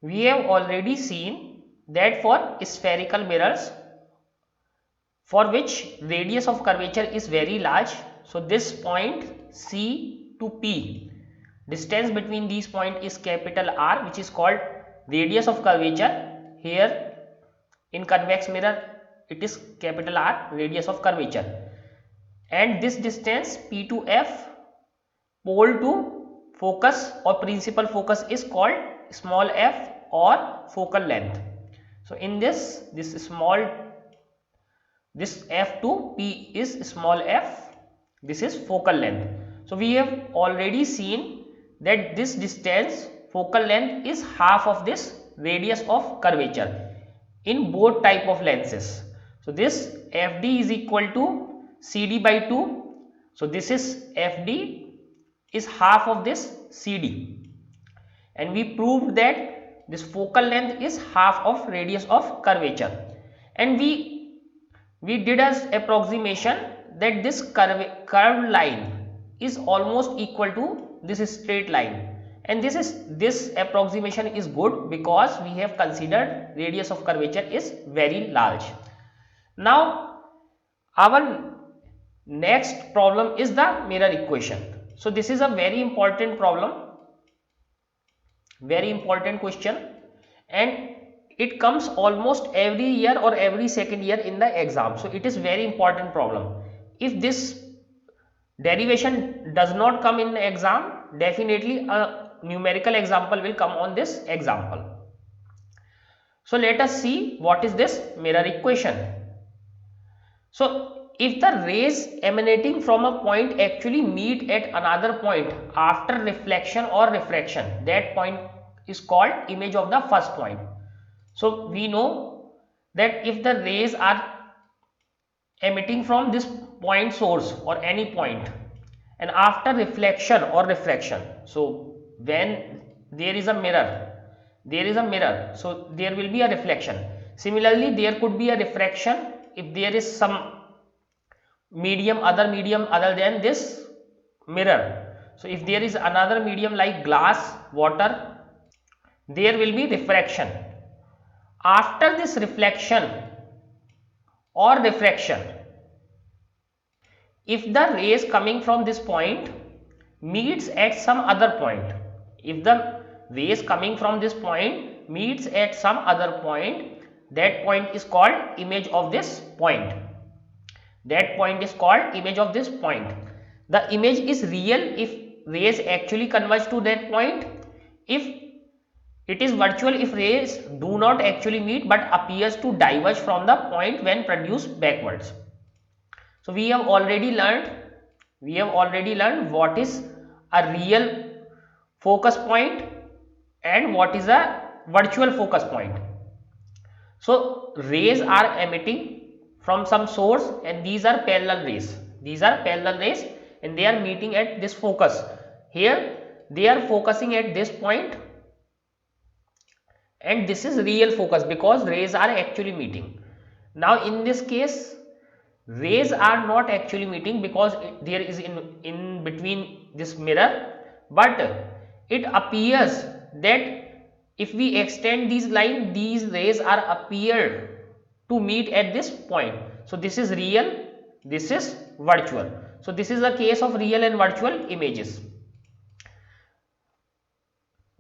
We have already seen that for spherical mirrors, for which radius of curvature is very large, so this point C to P, distance between these points is capital R, which is called radius of curvature. Here in convex mirror it is capital R, radius of curvature, and this distance P to F, pole to focus or principal focus, is called small f or focal length. So in this small, this f to P is small f, this is focal length. So we have already seen that this distance focal length is half of this radius of curvature in both type of lenses. So this FD is equal to CD by 2. So this is FD is half of this CD, and we proved that this focal length is half of radius of curvature, and we did as approximation that this curved line is almost equal to this straight line, and this approximation is good because we have considered radius of curvature is very large. Now our next problem is the mirror equation. So this is a very important problem, very important question, and it comes almost every year or every second year in the exam. So it is very important problem. If this derivation does not come in the exam, definitely a numerical example will come on this example. So let us see what is this mirror equation. So if the rays emanating from a point actually meet at another point after reflection or refraction, that point is called image of the first point. So we know that if the rays are emitting from this point source or any point, and after reflection or refraction, so when there is a mirror, so there will be a reflection. Similarly, there could be a refraction if there is some other medium other than this mirror. So if there is another medium like glass, water, there will be refraction. After this reflection or refraction, if the rays coming from this point meets at some other point, if the rays coming from this point meets at some other point, that point is called image of this point. That point is called image of this point. The image is real if rays actually converge to that point. If it is virtual if rays do not actually meet but appears to diverge from the point when produced backwards. So we have already learned what is a real focus point and what is a virtual focus point. So rays are emitting from some source, and these are parallel rays. These are parallel rays and they are meeting at this focus. Here they are focusing at this point, and this is real focus because rays are actually meeting. Now in this case, rays are not actually meeting because there is in between this mirror, but it appears that if we extend these line, these rays are appeared to meet at this point. So this is real, this is virtual. So this is a case of real and virtual images.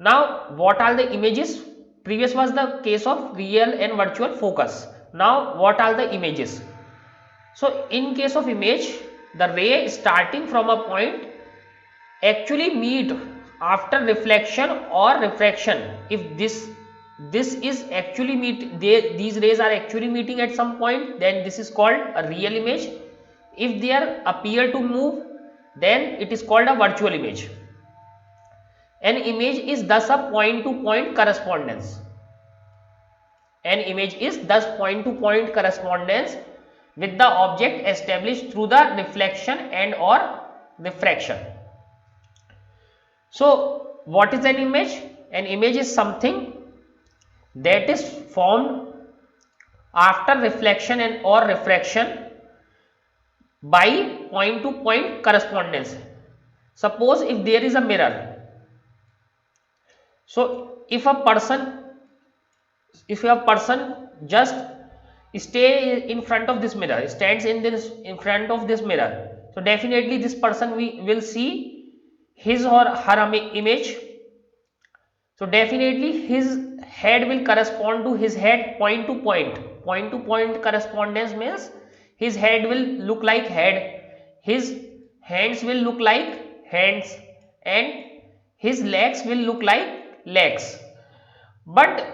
Now what are the images? Previous was the case of real and virtual focus. Now what are the images? So in case of image, the ray starting from a point actually meet after reflection or refraction. If this is actually these rays are actually meeting at some point, then this is called a real image. If they are appear to move, then it is called a virtual image. An image is thus a point to point correspondence. An image is thus point to point correspondence with the object established through the reflection and or refraction. So what is an image? An image is something that is formed after reflection and or refraction by point to point correspondence. Suppose if there is a mirror, so if a person if a person just stay in front of this mirror, stands in front of this mirror, so definitely this person will see his or her image. So definitely his head will correspond to his head, point to point. Point to point correspondence means his head will look like head, his hands will look like hands, and his legs will look like legs. But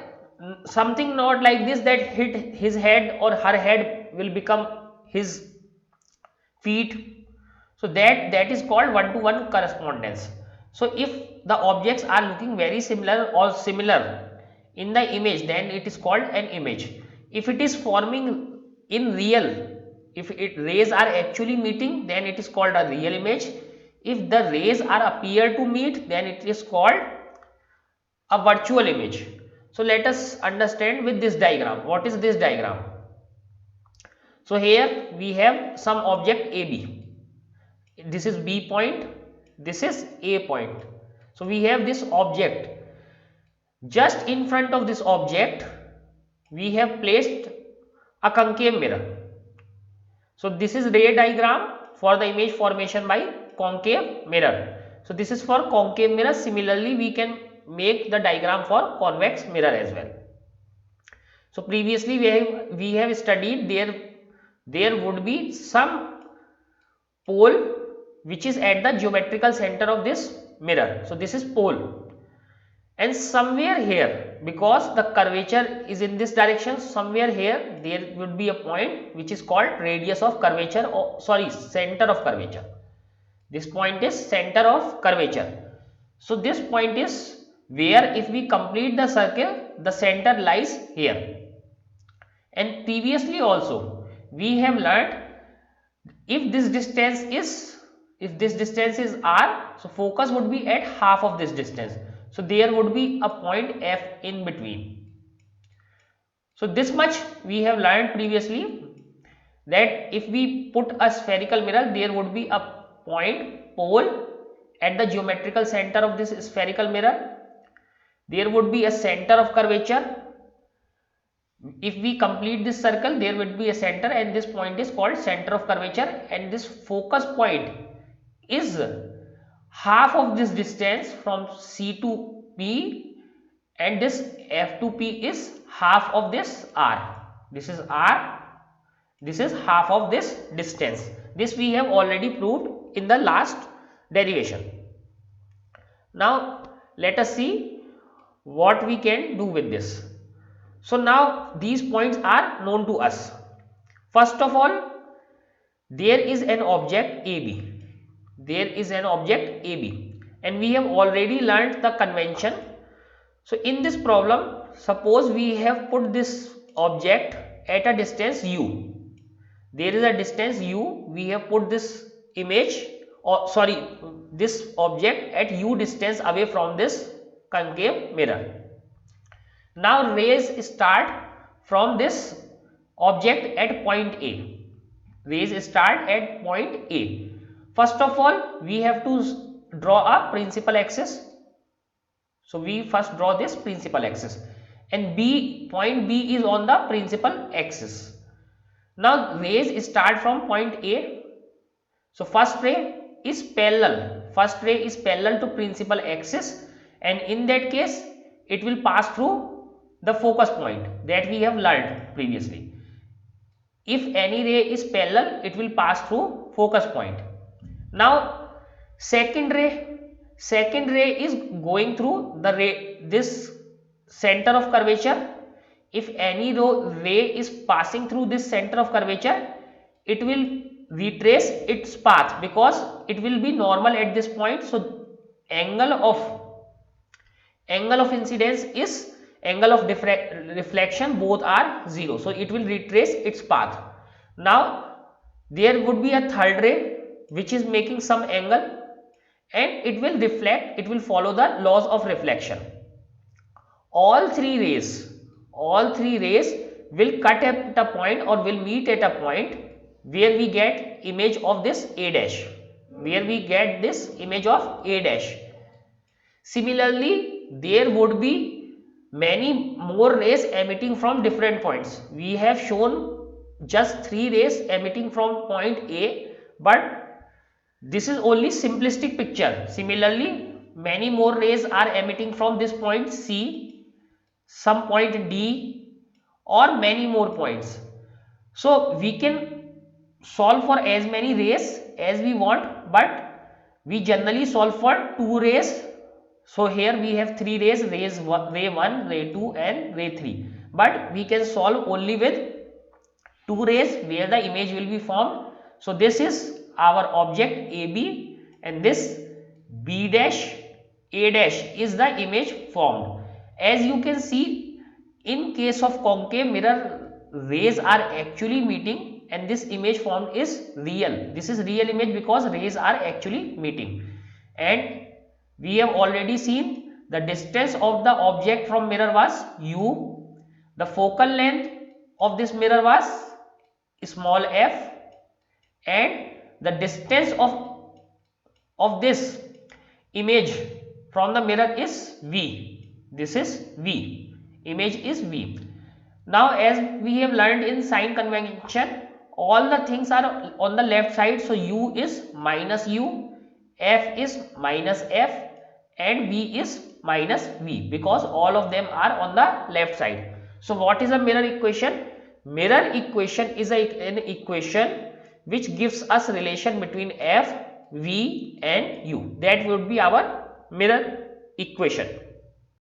something not like this, that his head or her head will become his feet. So that is called one to one correspondence. So if the objects are looking very similar or similar in the image, then it is called an image. If it is forming in real, if rays are actually meeting, then it is called a real image. If the rays are appear to meet, then it is called a virtual image. So let us understand with this diagram. What is this diagram? So here we have some object AB. This is B point, this is A point. So we have this object. Just in front of this object, we have placed a concave mirror. So this is ray diagram for the image formation by concave mirror. So this is for concave mirror. Similarly, we can make the diagram for convex mirror as well. So previously we have studied there would be some pole which is at the geometrical center of this mirror. So this is pole, and somewhere here, because the curvature is in this direction, somewhere here there would be a point which is called radius of curvature, or sorry, center of curvature. This point is center of curvature. So this point is where if we complete the circle, the center lies here. And previously also we have learnt, if this distance is r, so focus would be at half of this distance. So there would be a point F in between. So this much we have learned previously, that if we put a spherical mirror, there would be a point pole at the geometrical center of this spherical mirror. There would be a center of curvature. If we complete this circle, there would be a center, and this point is called center of curvature, and this focus point is half of this distance from C to P, and this F to P is half of this R. This is R, this is half of this distance. This we have already proved in the last derivation. Now let us see what we can do with this. So now these points are known to us. First of all, there is an object AB. There is an object AB, and we have already learnt the convention. So in this problem, suppose we have put this object at a distance u. There is a distance u. We have put this image, or sorry, this object at u distance away from this concave mirror. Now rays start from this object at point A. Rays start at point A. First of all, we have to draw a principal axis. So we first draw this principal axis, and point B is on the principal axis. Now rays start from point A. So first ray is parallel. First ray is parallel to principal axis, and in that case it will pass through the focus point that we have learned previously. If any ray is parallel, it will pass through focus point. Now second ray is going through this center of curvature. If any ray is passing through this center of curvature, it will retrace its path, because it will be normal at this point. So angle of incidence is angle of reflection, both are 0. So it will retrace its path. Now there would be a third ray which is making some angle, and it will reflect, it will follow the laws of reflection. All three rays will cut at a point, or will meet at a point where we get image of this A dash, Similarly, there would be many more rays emitting from different points. We have shown just 3 rays emitting from point A, but this is only simplistic picture. Similarly, many more rays are emitting from this point C, some point D, or many more points. So we can solve for as many rays as we want, but we generally solve for 2 rays. So here we have 3 rays, ray 1, ray 2 and ray 3, but we can solve only with 2 rays where the image will be formed. So this is our object AB, and this B dash A dash is the image formed. As you can see, in case of concave mirror, rays are actually meeting and this image formed is real. This is real image because rays are actually meeting. And we have already seen the distance of the object from mirror was u, the focal length of this mirror was small f, and the distance of this image from the mirror is v. This is v, image is v. Now as we have learned in sign convention, all the things are on the left side, so u is minus u, f is minus f and v is minus v, because all of them are on the left side. So what is a mirror equation? Mirror equation is an equation which gives us relation between f, v and u. That would be our mirror equation.